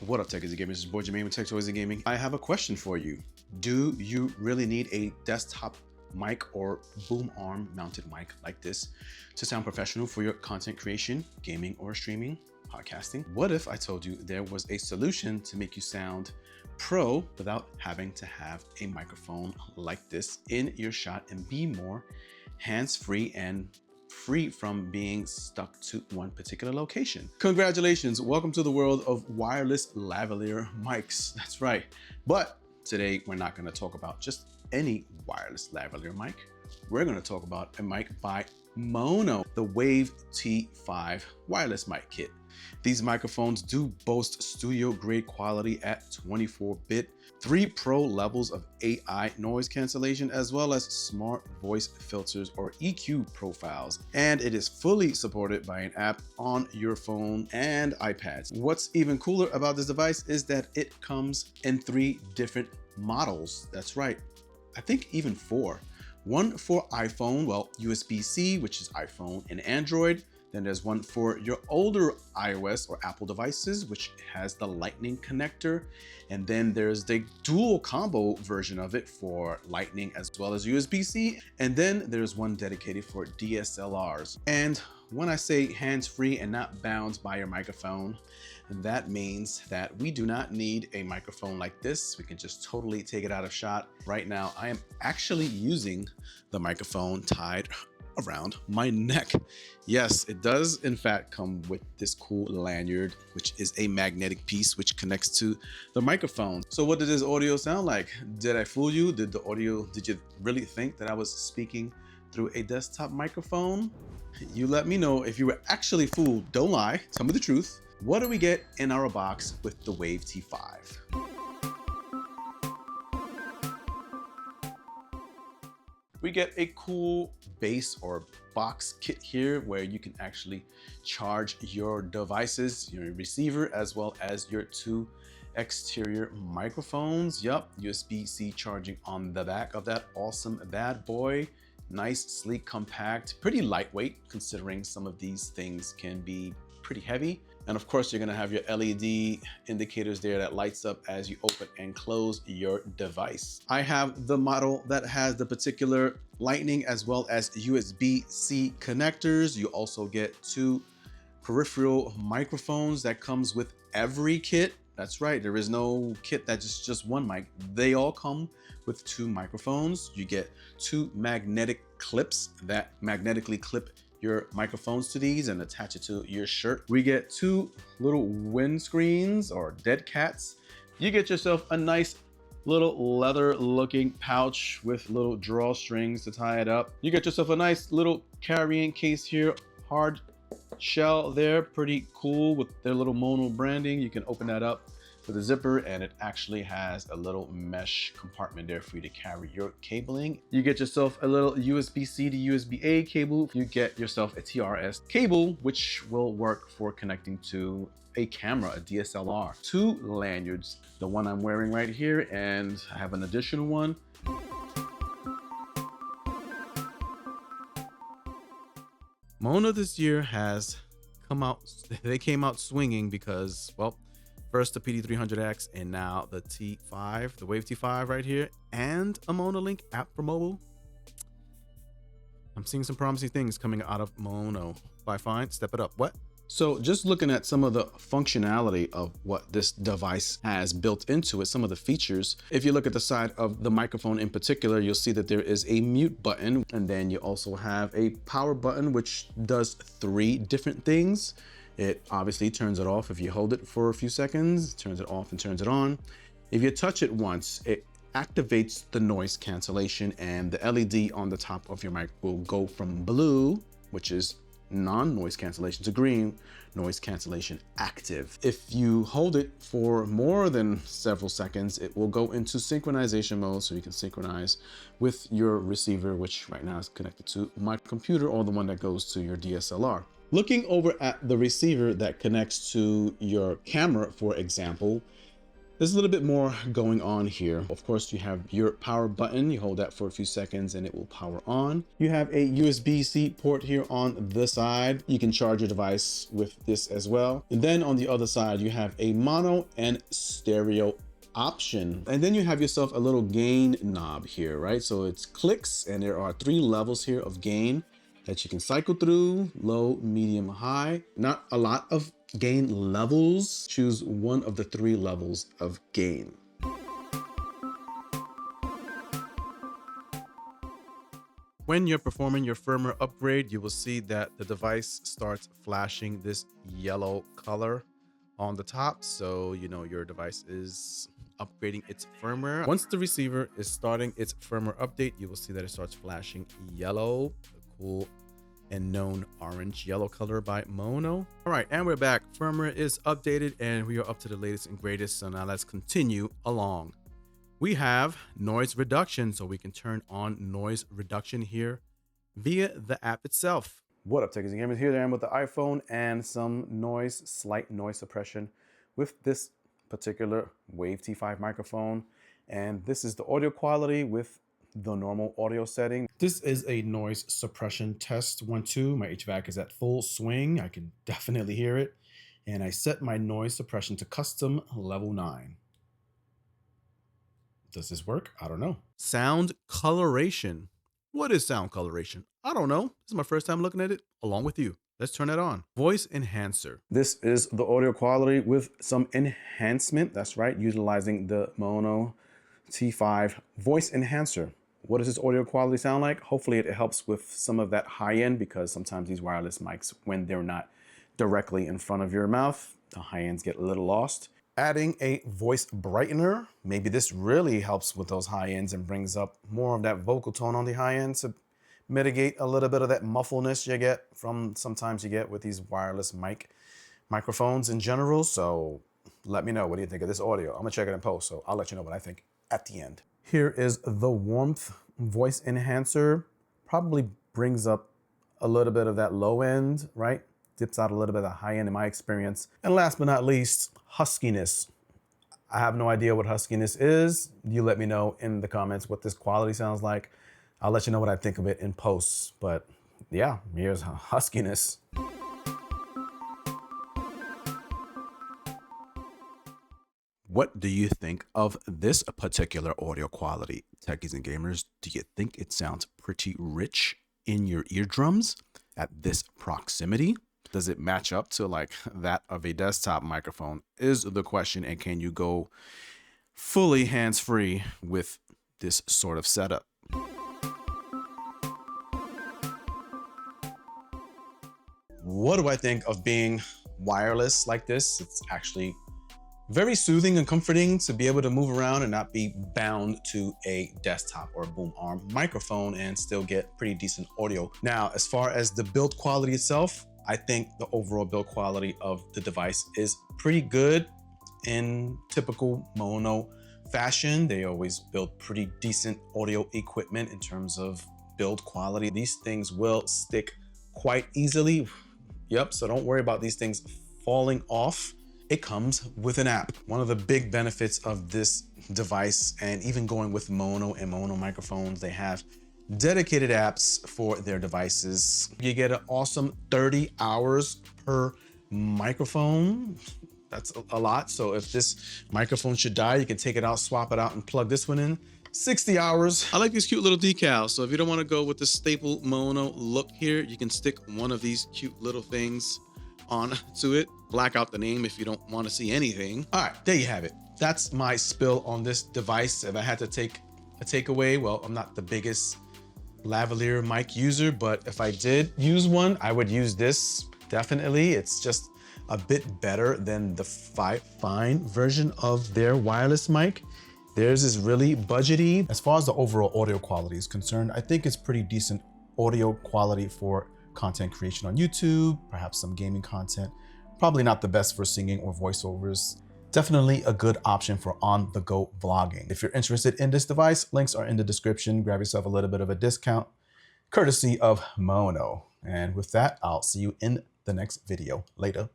What up, Tech is a Gaming? This is your boy Jermaine with Tech Toys and Gaming. I have a question for you. Do you really need a desktop mic or boom arm mounted mic like this to sound professional for your content creation, gaming or streaming, podcasting? What if I told you there was a solution to make you sound pro without having to have a microphone like this in your shot and be more hands-free and free from being stuck to one particular location? Congratulations, welcome to the world of wireless lavalier mics. That's right. But today we're not going to talk about just any wireless lavalier mic. We're going to talk about a mic by Maono, the Wave T5 wireless mic kit. These microphones do boast studio grade quality at 24-bit, 3 pro levels of AI noise cancellation, as well as smart voice filters or EQ profiles. And it is fully supported by an app on your phone and iPads. What's even cooler about this device is that it comes in 3 different models. That's right. I think even 4. One for iPhone, well, USB-C, which is iPhone and Android. Then there's one for your older iOS or Apple devices, which has the Lightning connector. And then there's the dual combo version of it for Lightning as well as USB-C. And then there's one dedicated for DSLRs. And when I say hands-free and not bound by your microphone, that means that we do not need a microphone like this. We can just totally take it out of shot. Right now, I am actually using the microphone tied around my neck. Yes, it does in fact come with this cool lanyard, which is a magnetic piece which connects to the microphone. So what did this audio sound like? Did I fool you? Did you really think that I was speaking through a desktop microphone? You let me know if you were actually fooled. Don't lie, tell me the truth. What do we get in our box with the Wave T5? We get a cool base or box kit here where you can actually charge your devices, your receiver, as well as your 2 exterior microphones. Yup, USB-C charging on the back of that awesome bad boy. Nice, sleek, compact, pretty lightweight considering some of these things can be pretty heavy. And of course, you're gonna have your LED indicators there that lights up as you open and close your device. I have the model that has the particular Lightning as well as USB-C connectors. You also get 2 peripheral microphones that comes with every kit. That's right, there is no kit that's just one mic. They all come with 2 microphones. You get 2 magnetic clips that magnetically clip your microphones to these and attach it to your shirt. We get 2 little windscreens or dead cats. You get yourself a nice little leather looking pouch with little drawstrings to tie it up. You get yourself a nice little carrying case here, hard shell there, pretty cool with their little Maono branding. You can open that up with a zipper and it actually has a little mesh compartment there for you to carry your cabling. You get yourself a little USB-C to USB-A cable. You get yourself a TRS cable, which will work for connecting to a camera, a DSLR. 2 lanyards, the one I'm wearing right here, and I have an additional one. Maono this year has come out, they came out swinging because, well, first the PD300X and now the T5, the Wave T5 right here, and a Maono Link app for mobile. I'm seeing some promising things coming out of Maono. Buy fine, step it up. What? So just looking at some of the functionality of what this device has built into it, some of the features. If you look at the side of the microphone in particular, you'll see that there is a mute button, and then you also have a power button, which does 3 different things. It obviously turns it off if you hold it for a few seconds, turns it off and turns it on. If you touch it once, it activates the noise cancellation, and the LED on the top of your mic will go from blue, which is non-noise cancellation, to green, noise cancellation active. If you hold it for more than several seconds, it will go into synchronization mode, so you can synchronize with your receiver, which right now is connected to my computer, or the one that goes to your DSLR. Looking over at the receiver that connects to your camera, for example, There's a little bit more going on here. Of course, you have your power button. You hold that for a few seconds and it will power on. You have a USB-C port here on the side. You can charge your device with this as well. And then on the other side, you have a mono and stereo option. And then you have yourself a little gain knob here, right? So it's clicks, and there are 3 levels here of gain that you can cycle through: low, medium, high. Not a lot of gain levels. Choose one of the 3 levels of gain. When you're performing your firmware upgrade, you will see that the device starts flashing this yellow color on the top. So you know your device is upgrading its firmware. Once the receiver is starting its firmware update, you will see that it starts flashing yellow, a cool and known orange yellow color by Maono. All right, and we're back. Firmware is updated and we are up to the latest and greatest. So now let's continue along. We have noise reduction, so we can turn on noise reduction here via the app itself. What up, techies and gamers? Here I am with the iPhone and some slight noise suppression with this particular Wave T5 microphone. And this is the audio quality with the normal audio setting. This is a noise suppression test 1, 2. My HVAC is at full swing. I can definitely hear it. And I set my noise suppression to custom level 9. Does this work? I don't know. Sound coloration. What is sound coloration? I don't know. This is my first time looking at it along with you. Let's turn that on. Voice enhancer. This is the audio quality with some enhancement. That's right, utilizing the Maono T5 voice enhancer. What does this audio quality sound like? Hopefully it helps with some of that high end, because sometimes these wireless mics, when they're not directly in front of your mouth, the high ends get a little lost. Adding a voice brightener. Maybe this really helps with those high ends and brings up more of that vocal tone on the high end to mitigate a little bit of that muffleness you get from sometimes you get with these wireless microphones in general. So let me know, what do you think of this audio? I'm gonna check it in post, so I'll let you know what I think at the end. Here is the warmth voice enhancer. Probably brings up a little bit of that low end, right? Dips out a little bit of the high end in my experience. And last but not least, huskiness. I have no idea what huskiness is. You let me know in the comments what this quality sounds like. I'll let you know what I think of it in posts. But yeah, here's huskiness. What do you think of this particular audio quality, techies and gamers? Do you think it sounds pretty rich in your eardrums at this proximity? Does it match up to like that of a desktop microphone is the question. And can you go fully hands-free with this sort of setup? What do I think of being wireless like this? It's actually very soothing and comforting to be able to move around and not be bound to a desktop or a boom arm microphone and still get pretty decent audio. Now, as far as the build quality itself, I think the overall build quality of the device is pretty good in typical Maono fashion. They always build pretty decent audio equipment in terms of build quality. These things will stick quite easily. Yep, so don't worry about these things falling off. It comes with an app. One of the big benefits of this device, and even going with Maono and Maono microphones, they have dedicated apps for their devices. You get an awesome 30 hours per microphone. That's a lot. So if this microphone should die, you can take it out, swap it out, and plug this one in. 60 hours. I like these cute little decals. So if you don't want to go with the staple Maono look here, you can stick one of these cute little things on to it. Black out the name if you don't want to see anything. All right, there you have it. That's my spill on this device. If I had to take a takeaway, well, I'm not the biggest lavalier mic user, but if I did use one, I would use this definitely. It's just a bit better than the fine version of their wireless mic. Theirs is really budgety. As far as the overall audio quality is concerned, I think it's pretty decent audio quality for content creation on YouTube, perhaps some gaming content. Probably not the best for singing or voiceovers. Definitely a good option for on-the-go vlogging. If you're interested in this device, links are in the description. Grab yourself a little bit of a discount, courtesy of Maono. And with that, I'll see you in the next video. Later.